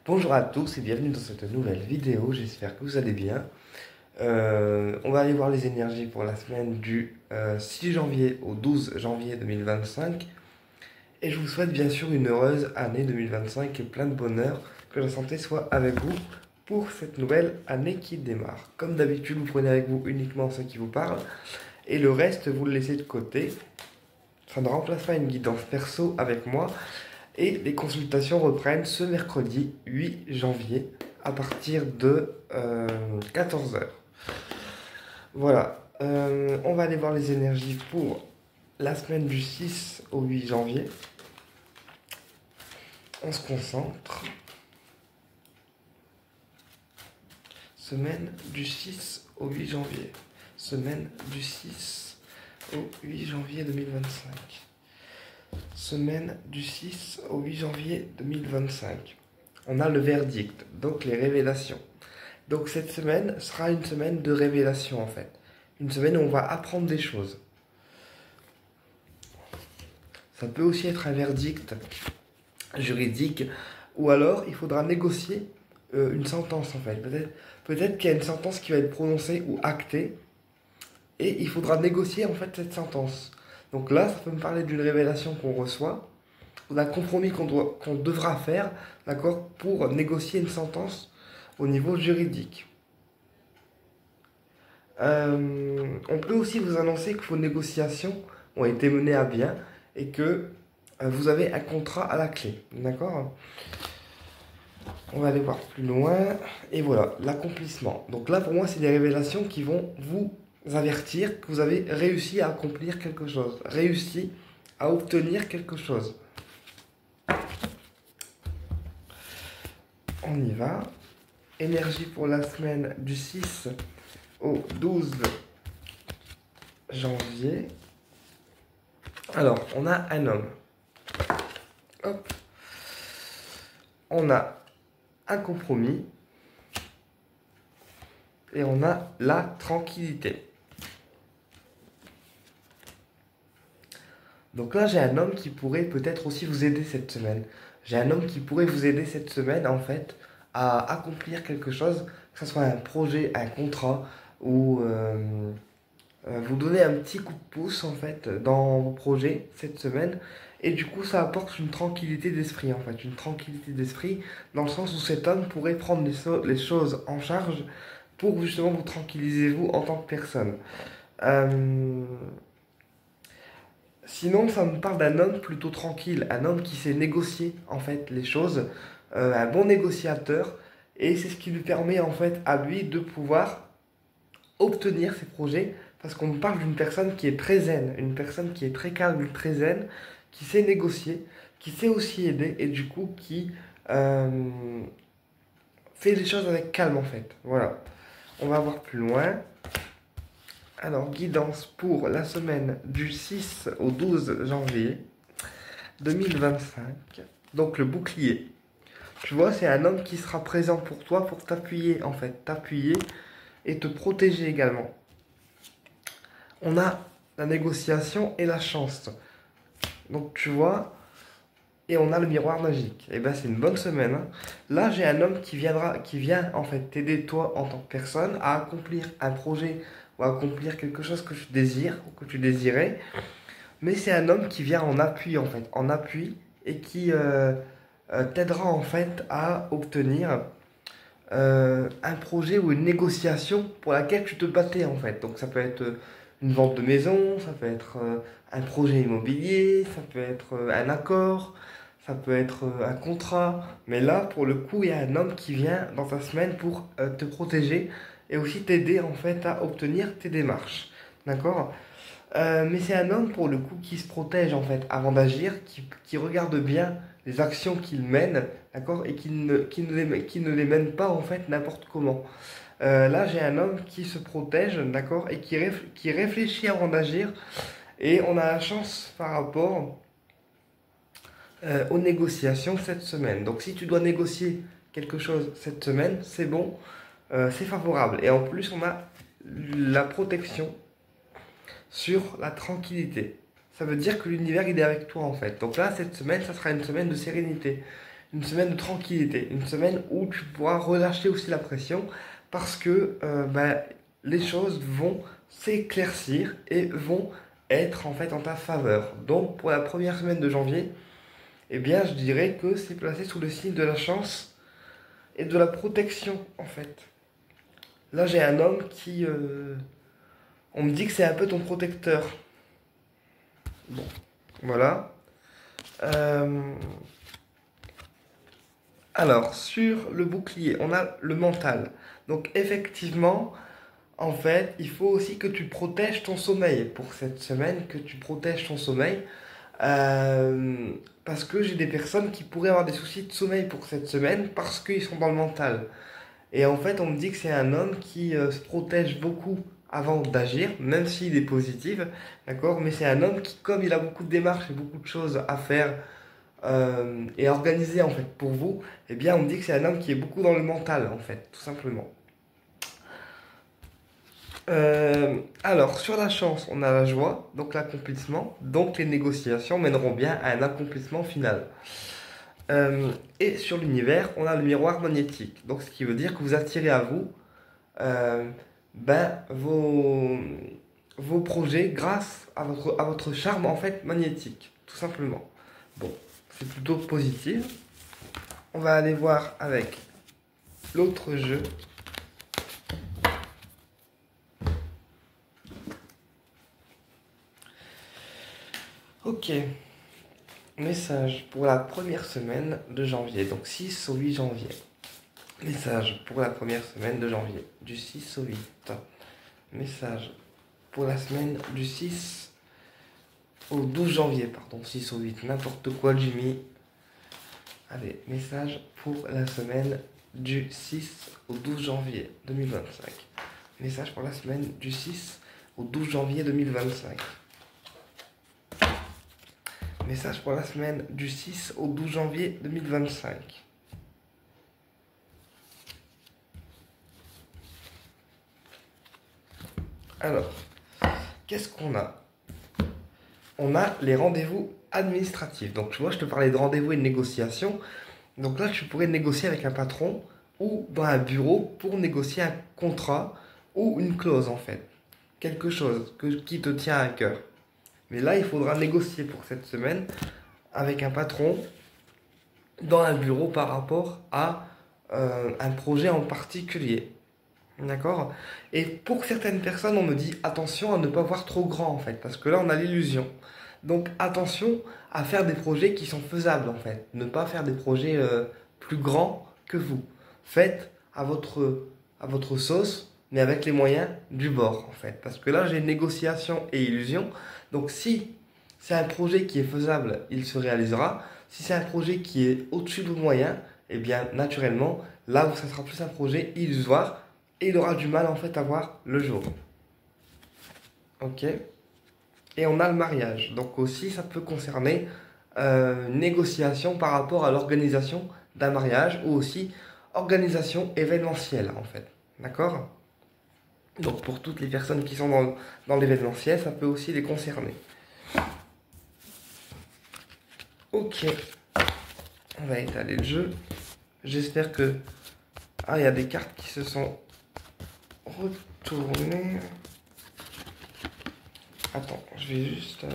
Bonjour à tous et bienvenue dans cette nouvelle vidéo, j'espère que vous allez bien. On va aller voir les énergies pour la semaine du 6 janvier au 12 janvier 2025. Et je vous souhaite bien sûr une heureuse année 2025 et plein de bonheur, que la santé soit avec vous pour cette nouvelle année qui démarre. Comme d'habitude, vous prenez avec vous uniquement ce qui vous parle et le reste, vous le laissez de côté. Ça ne remplace pas une guidance perso avec moi. Et les consultations reprennent ce mercredi 8 janvier à partir de 14 heures. Voilà, on va aller voir les énergies pour la semaine du 6 au 8 janvier. On se concentre. Semaine du 6 au 8 janvier. Semaine du 6 au 8 janvier 2025. Semaine du 6 au 8 janvier 2025. On a le verdict, donc les révélations. Donc cette semaine sera une semaine de révélation en fait. Une semaine où on va apprendre des choses. Ça peut aussi être un verdict juridique ou alors il faudra négocier une sentence en fait. Peut-être qu'il y a une sentence qui va être prononcée ou actée et il faudra négocier en fait cette sentence. Donc là, ça peut me parler d'une révélation qu'on reçoit, ou d'un compromis qu'on devra faire, d'accord, pour négocier une sentence au niveau juridique. On peut aussi vous annoncer que vos négociations ont été menées à bien et que vous avez un contrat à la clé, d'accord? On va aller voir plus loin. Et voilà, l'accomplissement. Donc là, pour moi, c'est des révélations qui vont vous avertir que vous avez réussi à accomplir quelque chose, réussi à obtenir quelque chose. On y va. Énergie pour la semaine du 6 au 12 janvier. Alors, on a un homme. Hop. On a un compromis. Et on a la tranquillité. Donc là, j'ai un homme qui pourrait peut-être aussi vous aider cette semaine. J'ai un homme qui pourrait vous aider cette semaine, en fait, à accomplir quelque chose, que ce soit un projet, un contrat, ou vous donner un petit coup de pouce, en fait, dans vos projets cette semaine. Et du coup, ça apporte une tranquillité d'esprit, en fait. Une tranquillité d'esprit, dans le sens où cet homme pourrait prendre les choses en charge pour justement vous tranquilliser, vous, en tant que personne. Sinon, ça me parle d'un homme plutôt tranquille, un homme qui sait négocier en fait les choses, un bon négociateur, et c'est ce qui lui permet en fait à lui de pouvoir obtenir ses projets, parce qu'on me parle d'une personne qui est très zen, une personne qui est très calme, très zen, qui sait négocier, qui sait aussi aider, et du coup qui fait les choses avec calme en fait. Voilà, on va voir plus loin. Alors, guidance pour la semaine du 6 au 12 janvier 2025. Donc, le bouclier. Tu vois, c'est un homme qui sera présent pour toi, pour t'appuyer, en fait. T'appuyer et te protéger également. On a la négociation et la chance. Donc, tu vois, et on a le miroir magique. Et ben, c'est une bonne semaine. Hein. Là, j'ai un homme qui vient, en fait, t'aider, toi, en tant que personne, à accomplir un projet ou accomplir quelque chose que tu désires ou que tu désirais. Mais c'est un homme qui vient en appui, en fait, en appui et qui t'aidera, en fait, à obtenir un projet ou une négociation pour laquelle tu te battais, en fait. Donc, ça peut être une vente de maison, ça peut être un projet immobilier, ça peut être un accord, ça peut être un contrat. Mais là, pour le coup, il y a un homme qui vient dans ta semaine pour te protéger et aussi t'aider en fait à obtenir tes démarches. D'accord? Mais c'est un homme pour le coup qui se protège en fait avant d'agir, qui regarde bien les actions qu'il mène, d'accord? Et qui ne les mène pas en fait n'importe comment. Là, j'ai un homme qui se protège, d'accord? Et qui réfléchit avant d'agir. Et on a la chance par rapport aux négociations cette semaine. Donc si tu dois négocier quelque chose cette semaine, c'est bon, c'est favorable. Et en plus, on a la protection sur la tranquillité. Ça veut dire que l'univers il est avec toi en fait. Donc là, cette semaine, ça sera une semaine de sérénité. une semaine de tranquillité, une semaine où tu pourras relâcher aussi la pression parce que les choses vont s'éclaircir et vont être en fait en ta faveur. Donc pour la première semaine de janvier, eh bien je dirais que c'est placé sous le signe de la chance et de la protection en fait. Là j'ai un homme qui... on me dit que c'est un peu ton protecteur. Bon, voilà. Euh, alors, sur le bouclier, on a le mental. Donc effectivement, en fait, il faut aussi que tu protèges ton sommeil pour cette semaine, que tu protèges ton sommeil. Euh, Parce que j'ai des personnes qui pourraient avoir des soucis de sommeil pour cette semaine parce qu'ils sont dans le mental. Et en fait, on me dit que c'est un homme qui se protège beaucoup avant d'agir, même s'il est positif, d'accord? Mais c'est un homme qui, comme il a beaucoup de démarches et beaucoup de choses à faire et à organiser en fait pour vous, eh bien, on me dit que c'est un homme qui est beaucoup dans le mental, en fait, tout simplement. Alors, sur la chance, on a la joie, donc l'accomplissement, donc les négociations mèneront bien à un accomplissement final. Et sur l'univers, on a le miroir magnétique, donc ce qui veut dire que vous attirez à vous euh, vos projets grâce à votre charme en fait magnétique, tout simplement. Bon, c'est plutôt positif. On va aller voir avec l'autre jeu. Ok, message pour la première semaine de janvier, donc 6 au 8 janvier. Message pour la première semaine de janvier, du 6 au 8. Message pour la semaine du 6 au 12 janvier, pardon, 6 au 8, n'importe quoi Jimmy. Allez, message pour la semaine du 6 au 12 janvier 2025. Message pour la semaine du 6 au 12 janvier 2025. Message pour la semaine du 6 au 12 janvier 2025. Alors, qu'est-ce qu'on a? On a les rendez-vous administratifs. Donc, tu vois, je te parlais de rendez-vous et de négociation. Donc là, tu pourrais négocier avec un patron ou dans un bureau pour négocier un contrat ou une clause, en fait. Quelque chose qui te tient à cœur. Mais là, il faudra négocier pour cette semaine avec un patron dans un bureau par rapport à un projet en particulier. D'accord? Et pour certaines personnes, on me dit attention à ne pas voir trop grand en fait, parce que là on a l'illusion. Donc attention à faire des projets qui sont faisables en fait. Ne pas faire des projets plus grands que vous. Faites à votre sauce, mais avec les moyens du bord en fait. Parce que là j'ai négociation et illusion. Donc si c'est un projet qui est faisable, il se réalisera. Si c'est un projet qui est au-dessus de vos moyens, eh bien naturellement, là ça sera plus un projet illusoire et il aura du mal en fait à voir le jour. Ok. Et on a le mariage. Donc aussi ça peut concerner une négociation par rapport à l'organisation d'un mariage ou aussi organisation événementielle en fait. D'accord? Donc pour toutes les personnes qui sont dans l'événementiel, ça peut aussi les concerner. Ok. On va étaler le jeu. J'espère que... Ah, il y a des cartes qui se sont retournées. Attends, je vais juste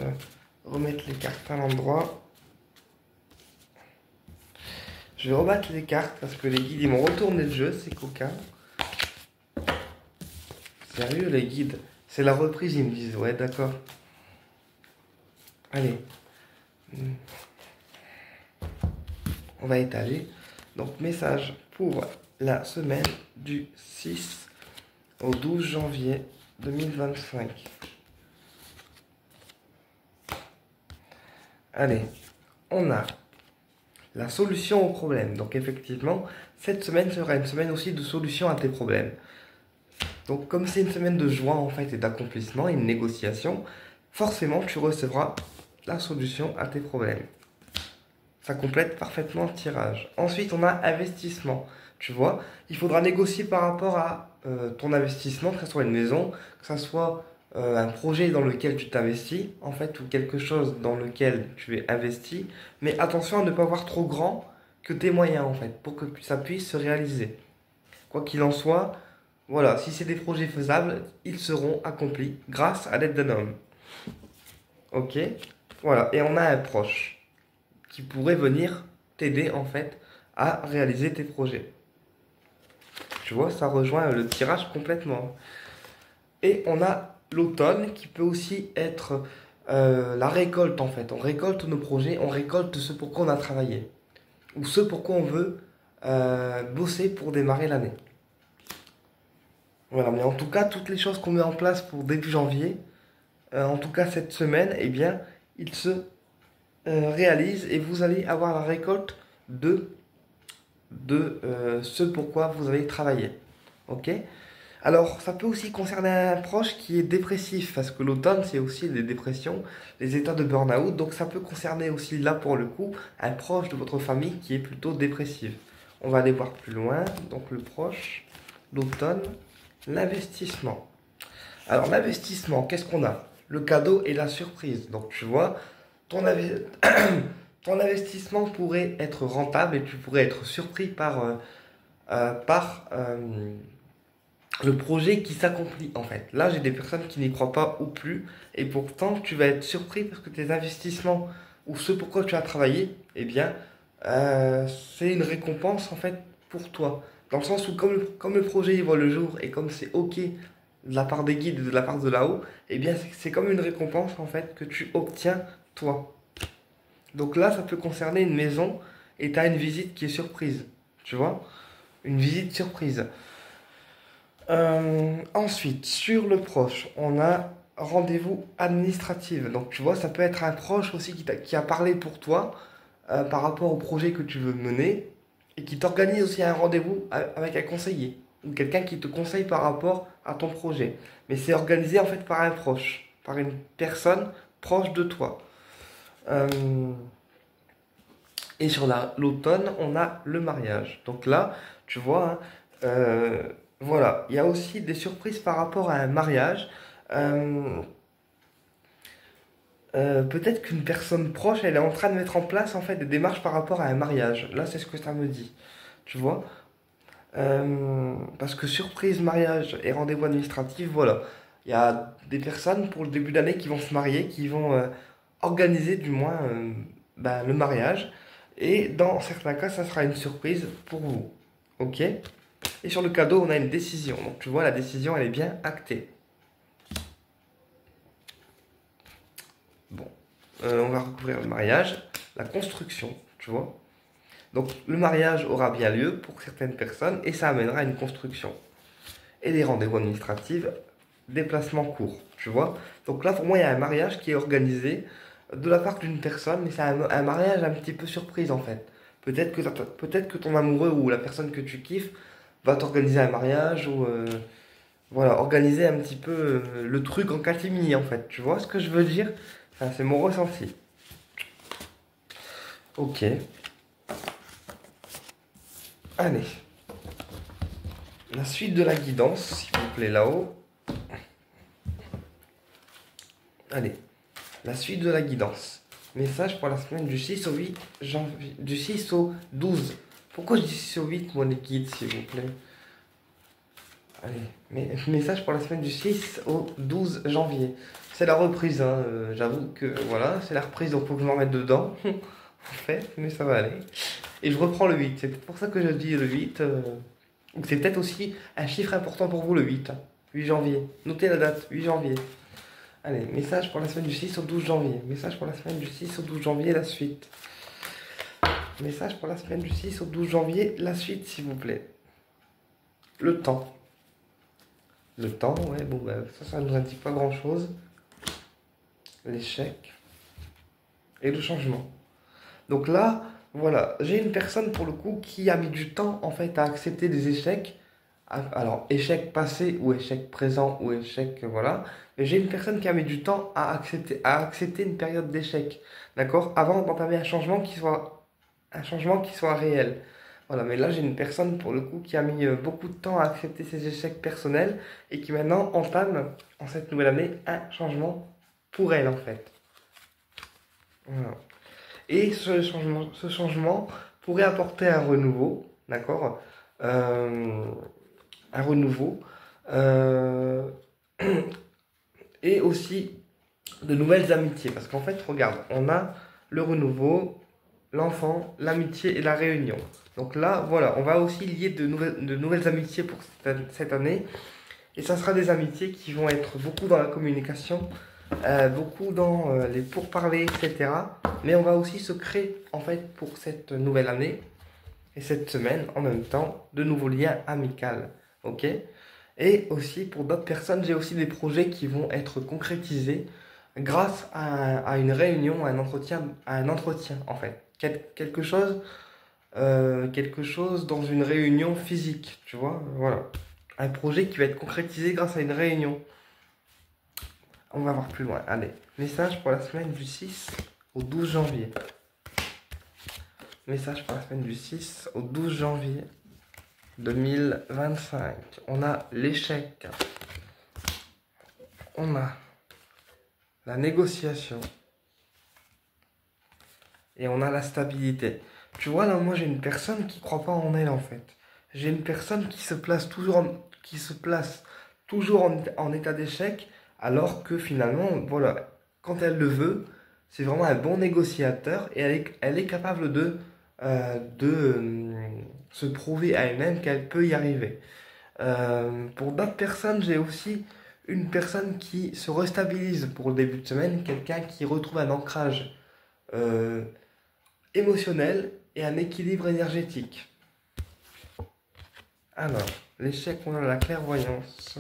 remettre les cartes à l'endroit. Je vais rebattre les cartes parce que les guides ils m'ont retourné le jeu, c'est coquin. Sérieux les guides, c'est la reprise ils me disent, ouais d'accord. Allez. On va étaler. Donc message pour la semaine du 6 au 12 janvier 2025. Allez, on a la solution au problème. Donc effectivement, cette semaine sera une semaine aussi de solution à tes problèmes. Donc comme c'est une semaine de joie en fait et d'accomplissement et une négociation, forcément tu recevras la solution à tes problèmes. Ça complète parfaitement le tirage. Ensuite, on a investissement. Tu vois, il faudra négocier par rapport à ton investissement, que ce soit une maison, que ce soit un projet dans lequel tu t'investis, en fait, ou quelque chose dans lequel tu es investi. Mais attention à ne pas voir trop grand que tes moyens en fait, pour que ça puisse se réaliser. Quoi qu'il en soit, voilà, si c'est des projets faisables, ils seront accomplis grâce à l'aide d'un homme. Ok? Voilà, et on a un proche qui pourrait venir t'aider en fait à réaliser tes projets. Tu vois, ça rejoint le tirage complètement. Et on a l'automne qui peut aussi être la récolte en fait. On récolte nos projets, on récolte ce pour quoi on a travaillé. Ou ce pour quoi on veut bosser pour démarrer l'année. Voilà, mais en tout cas, toutes les choses qu'on met en place pour début janvier, en tout cas cette semaine, eh bien, ils se réalisent et vous allez avoir la récolte de ce pourquoi vous avez travaillé. Ok? Alors, ça peut aussi concerner un proche qui est dépressif, parce que l'automne, c'est aussi les dépressions, les états de burn-out. Donc, ça peut concerner aussi, là, pour le coup, un proche de votre famille qui est plutôt dépressif. On va aller voir plus loin. Donc, le proche, l'automne, l'investissement. Alors, l'investissement, qu'est-ce qu'on a? Le cadeau et la surprise. Donc, tu vois, ton, ton investissement pourrait être rentable et tu pourrais être surpris par le projet qui s'accomplit en fait. Là, j'ai des personnes qui n'y croient pas ou plus, et pourtant, tu vas être surpris parce que tes investissements ou ce pourquoi tu as travaillé, eh bien, c'est une récompense en fait pour toi. Dans le sens où comme le projet il voit le jour et comme c'est ok de la part des guides et de la part de là-haut, eh bien, c'est comme une récompense en fait que tu obtiens toi. Donc là, ça peut concerner une maison et tu as une visite qui est surprise. Tu vois? Une visite surprise. Ensuite, sur le proche, on a rendez-vous administratif. Donc, tu vois, ça peut être un proche aussi qui a parlé pour toi par rapport au projet que tu veux mener et qui t'organise aussi un rendez-vous avec un conseiller ou quelqu'un qui te conseille par rapport à ton projet. Mais c'est organisé en fait par un proche, par une personne proche de toi. Euh, et sur l'automne, on a le mariage. Donc là, tu vois, hein, voilà, il y a aussi des surprises par rapport à un mariage. Euh, Peut-être qu'une personne proche, elle est en train de mettre en place en fait des démarches par rapport à un mariage. Là, c'est ce que ça me dit. Tu vois? Parce que surprise, mariage et rendez-vous administratif, voilà. Il y a des personnes pour le début d'année qui vont se marier, qui vont organiser du moins ben, le mariage. Et dans certains cas, ça sera une surprise pour vous. Ok? Et sur le cadeau, on a une décision. Donc tu vois, la décision, elle est bien actée. Bon. On va recouvrir le mariage, la construction, tu vois. Donc le mariage aura bien lieu pour certaines personnes et ça amènera à une construction. Et les rendez-vous administratifs, déplacement court, tu vois. Donc là, pour moi, il y a un mariage qui est organisé de la part d'une personne, mais c'est un mariage un petit peu surprise en fait. Peut-être que ton amoureux ou la personne que tu kiffes va t'organiser un mariage ou voilà, organiser un petit peu le truc en catimini en fait. Tu vois ce que je veux dire? Enfin, c'est mon ressenti. Ok, allez. La suite de la guidance, s'il vous plaît, là-haut. Allez, la suite de la guidance. Message pour la semaine du 6 au 8 janvier. Du 6 au 12. Pourquoi je dis 6 au 8, moi, les guides, s'il vous plaît? Allez, message pour la semaine du 6 au 12 janvier. C'est la reprise, hein. J'avoue que voilà, c'est la reprise, donc faut que je m'en mette dedans. En fait, mais ça va aller. Et je reprends le 8. C'est peut-être pour ça que je dis le 8. C'est peut-être aussi un chiffre important pour vous, le 8. 8 janvier. Notez la date, 8 janvier. Allez, message pour la semaine du 6 au 12 janvier. Message pour la semaine du 6 au 12 janvier, la suite. Message pour la semaine du 6 au 12 janvier, la suite, s'il vous plaît. Le temps. Le temps, ouais, bon, bah, ça ne nous indique pas grand-chose. L'échec. Et le changement. Donc là, voilà, j'ai une personne pour le coup qui a mis du temps en fait à accepter des échecs. Alors, échec passé ou échec présent ou échec, voilà. Mais j'ai une personne qui a mis du temps à accepter une période d'échec. D'accord? Avant d'entamer un changement qui soit réel. Voilà, mais là j'ai une personne pour le coup qui a mis beaucoup de temps à accepter ses échecs personnels et qui maintenant entame en cette nouvelle année un changement pour elle en fait. Voilà. Et ce changement pourrait apporter un renouveau, d'accord? Un renouveau. euh, et aussi de nouvelles amitiés. Parce qu'en fait, regarde, on a le renouveau, l'enfant, l'amitié et la réunion. Donc là, voilà, on va aussi lier de nouvelles amitiés pour cette année. Et ça sera des amitiés qui vont être beaucoup dans la communication, beaucoup dans les pourparlers, etc. Mais on va aussi se créer, en fait, pour cette nouvelle année et cette semaine, en même temps, de nouveaux liens amicaux. Ok? Et aussi, pour d'autres personnes, j'ai aussi des projets qui vont être concrétisés grâce à une réunion, à un entretien, en fait. Quelque chose dans une réunion physique, tu vois, voilà. Un projet qui va être concrétisé grâce à une réunion. On va voir plus loin. Allez, message pour la semaine du 6 au 12 janvier. Message pour la semaine du 6 au 12 janvier 2025. On a l'échec. On a la négociation. Et on a la stabilité. Tu vois, là, moi, j'ai une personne qui croit pas en elle, en fait. J'ai une personne qui se place toujours en état d'échec, alors que finalement, voilà, quand elle le veut, c'est vraiment un bon négociateur et elle est capable de se prouver à elle-même qu'elle peut y arriver. Pour d'autres personnes, j'ai aussi une personne qui se restabilise pour le début de semaine, quelqu'un qui retrouve un ancrage euh, émotionnel et un équilibre énergétique. Alors, l'échec, on a la clairvoyance.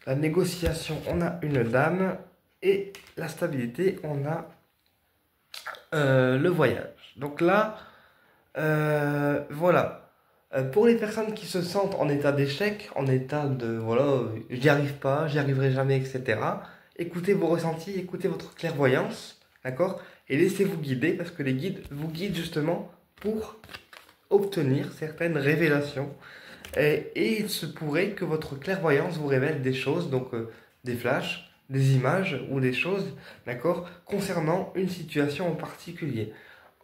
La négociation, on a une dame. Et la stabilité, on a le voyage. Donc là, voilà. Pour les personnes qui se sentent en état d'échec, en état de voilà, j'y arrive pas, j'y arriverai jamais, etc. Écoutez vos ressentis, écoutez votre clairvoyance, d'accord? Et laissez-vous guider parce que les guides vous guident justement pour obtenir certaines révélations. Et il se pourrait que votre clairvoyance vous révèle des choses, donc des flashs, des images ou des choses, d'accord, concernant une situation en particulier.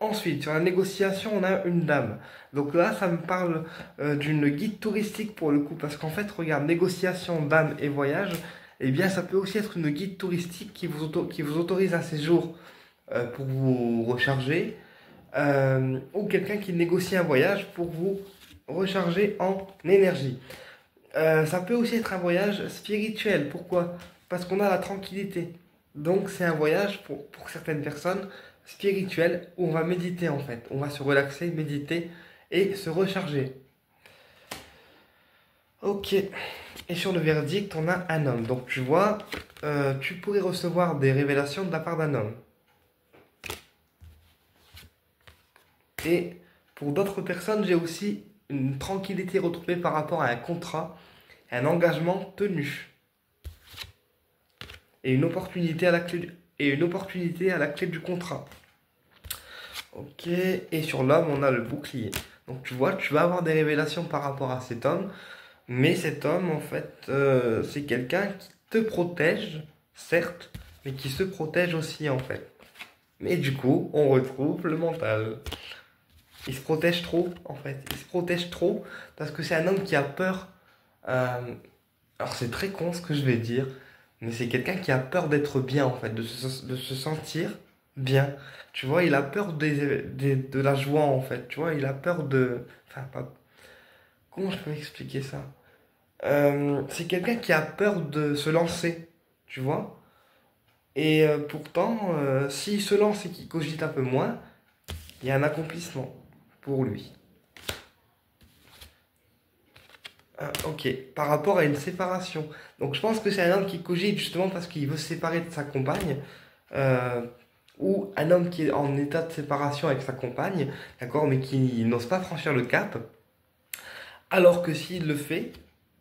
Ensuite, sur la négociation, on a une dame. Donc là, ça me parle d'une guide touristique pour le coup, parce qu'en fait, regarde, négociation, dame et voyage, eh bien, ça peut aussi être une guide touristique qui vous autorise un séjour pour vous recharger, ou quelqu'un qui négocie un voyage pour vous recharger en énergie. Ça peut aussi être un voyage spirituel. Pourquoi? Parce qu'on a la tranquillité. Donc c'est un voyage pour certaines personnes spirituel où on va méditer en fait. On va se relaxer, méditer et se recharger. Ok. Et sur le verdict, on a un homme. Donc tu vois, tu pourrais recevoir des révélations de la part d'un homme. Et pour d'autres personnes, j'ai aussi une tranquillité retrouvée par rapport à un contrat, un engagement tenu. Et une opportunité à la clé du contrat. Ok, et sur l'homme, on a le bouclier. Donc tu vois, tu vas avoir des révélations par rapport à cet homme, mais cet homme, en fait, c'est quelqu'un qui te protège, certes, mais qui se protège aussi, en fait. Mais du coup, on retrouve le mental. Il se protège trop, en fait. Il se protège trop parce que c'est un homme qui a peur. Alors c'est très con ce que je vais dire, mais c'est quelqu'un qui a peur d'être bien en fait, de se sentir bien. Tu vois, il a peur de la joie en fait, tu vois, il a peur de... Enfin, pas... Comment je peux expliquer ça? C'est quelqu'un qui a peur de se lancer, tu vois. Et pourtant, s'il se lance et qu'il cogite un peu moins, il y a un accomplissement pour lui. Ok, par rapport à une séparation. Donc je pense que c'est un homme qui cogite justement parce qu'il veut se séparer de sa compagne, euh, ou un homme qui est en état de séparation avec sa compagne, d'accord, mais qui n'ose pas franchir le cap, alors que s'il le fait,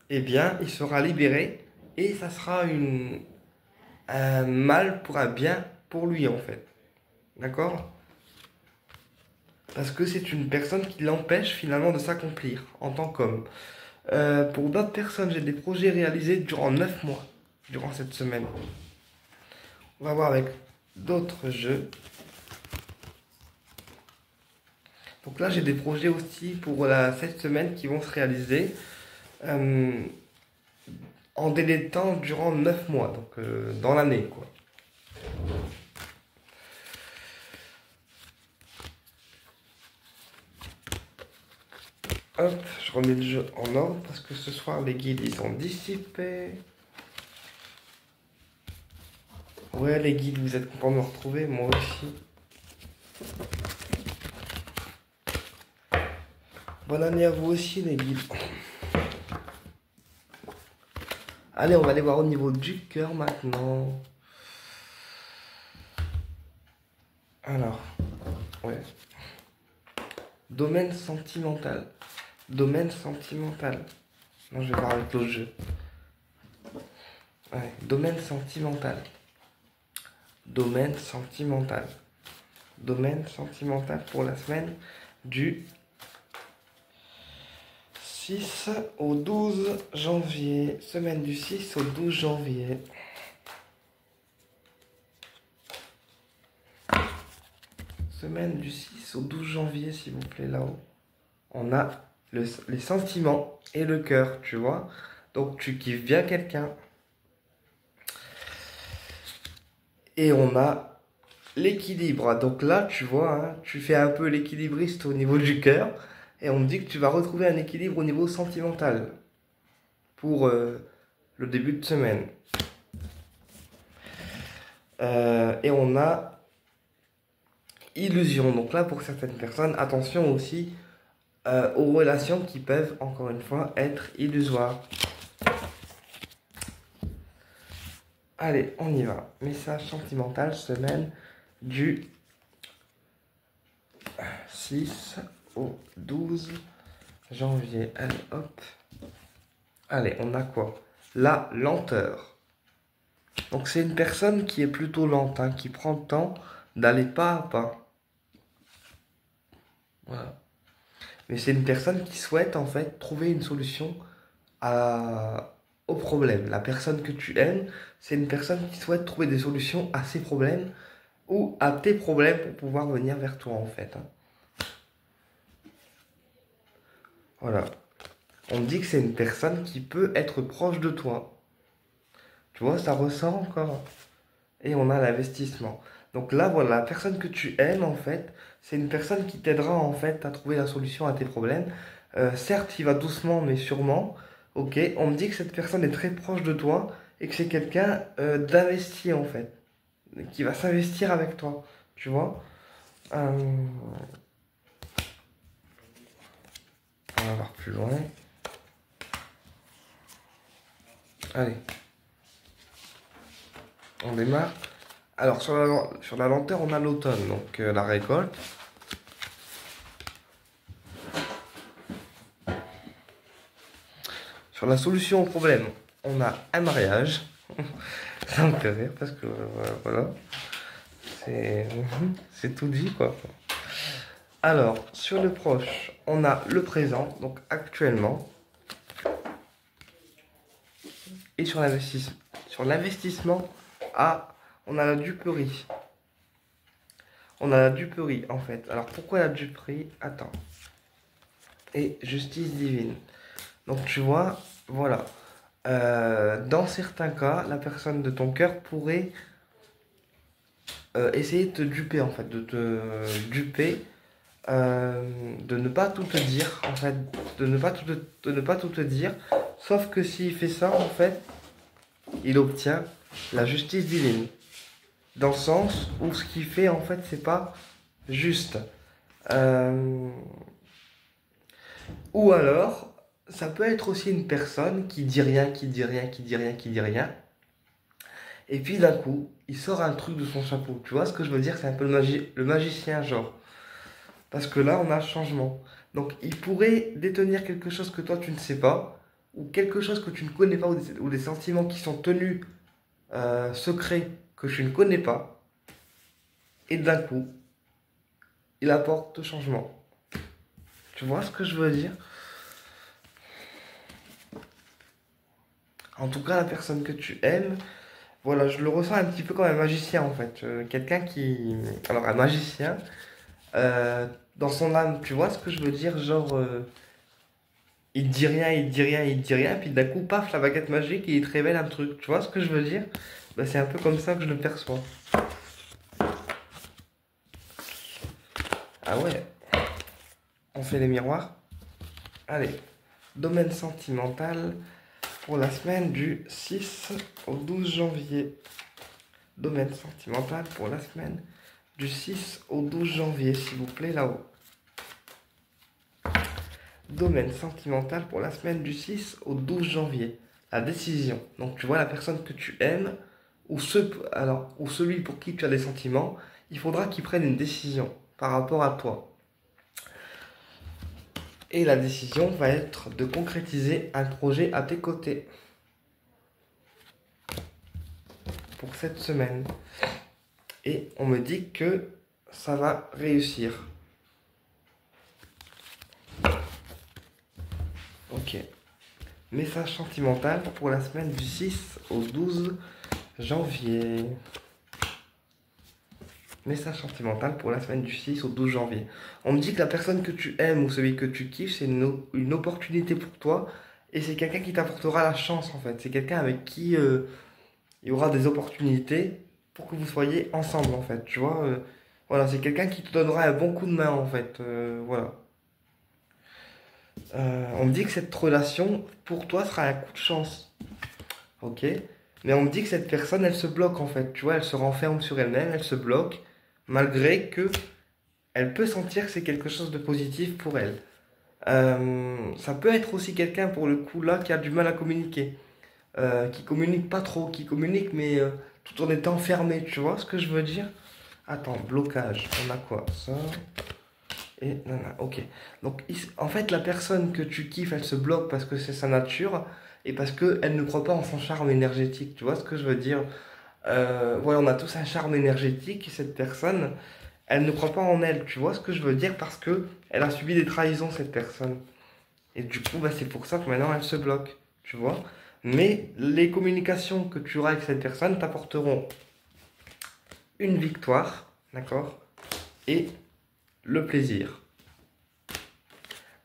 eh bien, il sera libéré et ça sera un mal pour un bien pour lui en fait, d'accord? Parce que c'est une personne qui l'empêche finalement de s'accomplir en tant qu'homme. Pour d'autres personnes, j'ai des projets réalisés durant 9 mois, durant cette semaine. On va voir avec d'autres jeux. Donc là, j'ai des projets aussi pour cette semaine qui vont se réaliser en délai de temps durant 9 mois, donc dans l'année, quoi. Hop, je remets le jeu en ordre parce que ce soir, les guides, ils sont dissipés. Ouais, les guides, vous êtes contents de me retrouver, moi aussi. Bonne année à vous aussi, les guides. Allez, on va aller voir au niveau du cœur maintenant. Alors, ouais. Domaine sentimental. Domaine sentimental. Non, je vais voir avec l'autre jeu. Ouais, domaine sentimental. Domaine sentimental. Domaine sentimental pour la semaine du 6 au 12 janvier. Semaine du 6 au 12 janvier. Semaine du 6 au 12 janvier, s'il vous plaît, là-haut. On a les sentiments et le cœur, tu vois. Donc, tu kiffes bien quelqu'un. Et on a l'équilibre. Donc là, tu vois, hein, tu fais un peu l'équilibriste au niveau du cœur. Et on me dit que tu vas retrouver un équilibre au niveau sentimental. Pour le début de semaine. Et on a illusion. Donc là, pour certaines personnes, attention aussi aux relations qui peuvent, encore une fois, être illusoires. Allez, on y va. Message sentimental, semaine du 6 au 12 janvier. Allez, hop. Allez, on a quoi? La lenteur. Donc c'est une personne qui est plutôt lente, hein, qui prend le temps d'aller pas à pas. Voilà. Mais c'est une personne qui souhaite en fait trouver une solution au problème. La personne que tu aimes, c'est une personne qui souhaite trouver des solutions à ses problèmes ou à tes problèmes pour pouvoir venir vers toi en fait. Hein. Voilà. On dit que c'est une personne qui peut être proche de toi. Tu vois, ça ressort encore. Et on a l'investissement. Donc là, voilà, la personne que tu aimes, en fait, c'est une personne qui t'aidera, en fait, à trouver la solution à tes problèmes. Certes, il va doucement, mais sûrement. Ok, on me dit que cette personne est très proche de toi et que c'est quelqu'un d'investi, en fait. Qui va s'investir avec toi. Tu vois. On va voir plus loin. Allez. On démarre. Alors, sur la lenteur, on a l'automne, donc la récolte. Sur la solution au problème, on a un mariage. Ça me fait rire parce que voilà. C'est tout dit, quoi. Alors, sur le proche, on a le présent, donc actuellement. Et sur l'investissement, on a la duperie. On a la duperie, en fait. Alors, pourquoi la duperie? Attends. Et justice divine. Donc, tu vois, voilà. Dans certains cas, la personne de ton cœur pourrait essayer de te duper, en fait. De te duper. De ne pas tout te dire, en fait. De ne pas tout te dire. Sauf que s'il fait ça, en fait, il obtient la justice divine. Dans le sens où ce qu'il fait, en fait, c'est pas juste. Ou alors, ça peut être aussi une personne qui dit rien, qui dit rien, qui dit rien, qui dit rien. Et puis d'un coup, il sort un truc de son chapeau. Tu vois ce que je veux dire? C'est un peu le magicien, genre. Parce que là, on a le changement. Donc, il pourrait détenir quelque chose que toi, tu ne sais pas. Ou quelque chose que tu ne connais pas. Ou des sentiments qui sont tenus secrets que tu ne connais pas. Et d'un coup, il apporte le changement. Tu vois ce que je veux dire? En tout cas, la personne que tu aimes, voilà, je le ressens un petit peu comme un magicien en fait. Quelqu'un qui. Alors, un magicien, dans son âme, tu vois ce que je veux dire? Genre, il te dit rien, il te dit rien, il te dit rien, puis d'un coup, paf, la baguette magique, et il te révèle un truc. Tu vois ce que je veux dire? Bah, c'est un peu comme ça que je le perçois. Ah ouais, on fait les miroirs. Allez, domaine sentimental pour la semaine du 6 au 12 janvier. Domaine sentimental pour la semaine du 6 au 12 janvier, s'il vous plaît, là-haut. Domaine sentimental pour la semaine du 6 au 12 janvier. La décision. Donc tu vois la personne que tu aimes ou celui pour qui tu as des sentiments, il faudra qu'il prenne une décision par rapport à toi. Et la décision va être de concrétiser un projet à tes côtés pour cette semaine. Et on me dit que ça va réussir. Ok. Message sentimental pour la semaine du 6 au 12 janvier. Message sentimental pour la semaine du 6 au 12 janvier. On me dit que la personne que tu aimes ou celui que tu kiffes, c'est une opportunité pour toi. Et c'est quelqu'un qui t'apportera la chance en fait. C'est quelqu'un avec qui il y aura des opportunités pour que vous soyez ensemble en fait. Tu vois, voilà, c'est quelqu'un qui te donnera un bon coup de main en fait. Voilà. On me dit que cette relation pour toi sera un coup de chance. Ok? Mais on me dit que cette personne, elle se bloque en fait. Tu vois, elle se renferme sur elle-même, elle se bloque, malgré que elle peut sentir que c'est quelque chose de positif pour elle. Ça peut être aussi quelqu'un pour le coup là qui a du mal à communiquer, qui communique pas trop, qui communique mais tout en étant fermé. Tu vois ce que je veux dire? Attends, blocage. On a quoi? Ça. Et ok. Donc, en fait, la personne que tu kiffes, elle se bloque parce que c'est sa nature et parce qu'elle ne croit pas en son charme énergétique. Tu vois ce que je veux dire? Ouais, on a tous un charme énergétique et cette personne, elle ne croit pas en elle. Tu vois ce que je veux dire? Parce que elle a subi des trahisons, cette personne. Et du coup, bah, c'est pour ça que maintenant, elle se bloque. Tu vois? Mais les communications que tu auras avec cette personne t'apporteront une victoire, d'accord? Et le plaisir.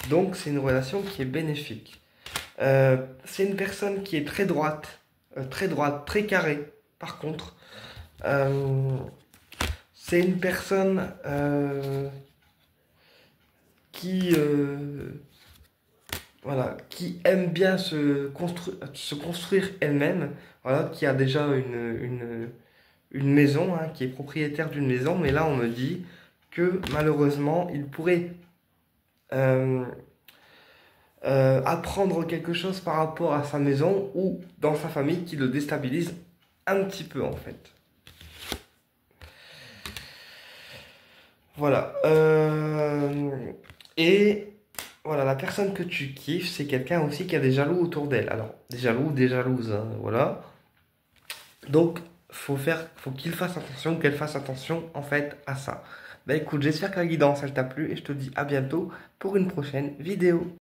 Donc c'est une relation qui est bénéfique. C'est une personne qui est très droite, très carrée. Par contre, c'est une personne qui, voilà, qui aime bien se construire elle-même. Voilà, qui a déjà une maison, hein, qui est propriétaire d'une maison. Mais là, on me dit que malheureusement, il pourrait euh, apprendre quelque chose par rapport à sa maison ou dans sa famille qui le déstabilise un petit peu en fait. Voilà. Et voilà, la personne que tu kiffes, c'est quelqu'un aussi qui a des jaloux autour d'elle. Alors, des jaloux ou des jalouses, hein, voilà. Donc, faut qu'il fasse attention, qu'elle fasse attention en fait à ça. Bah écoute, j'espère que la guidance elle t'a plu et je te dis à bientôt pour une prochaine vidéo.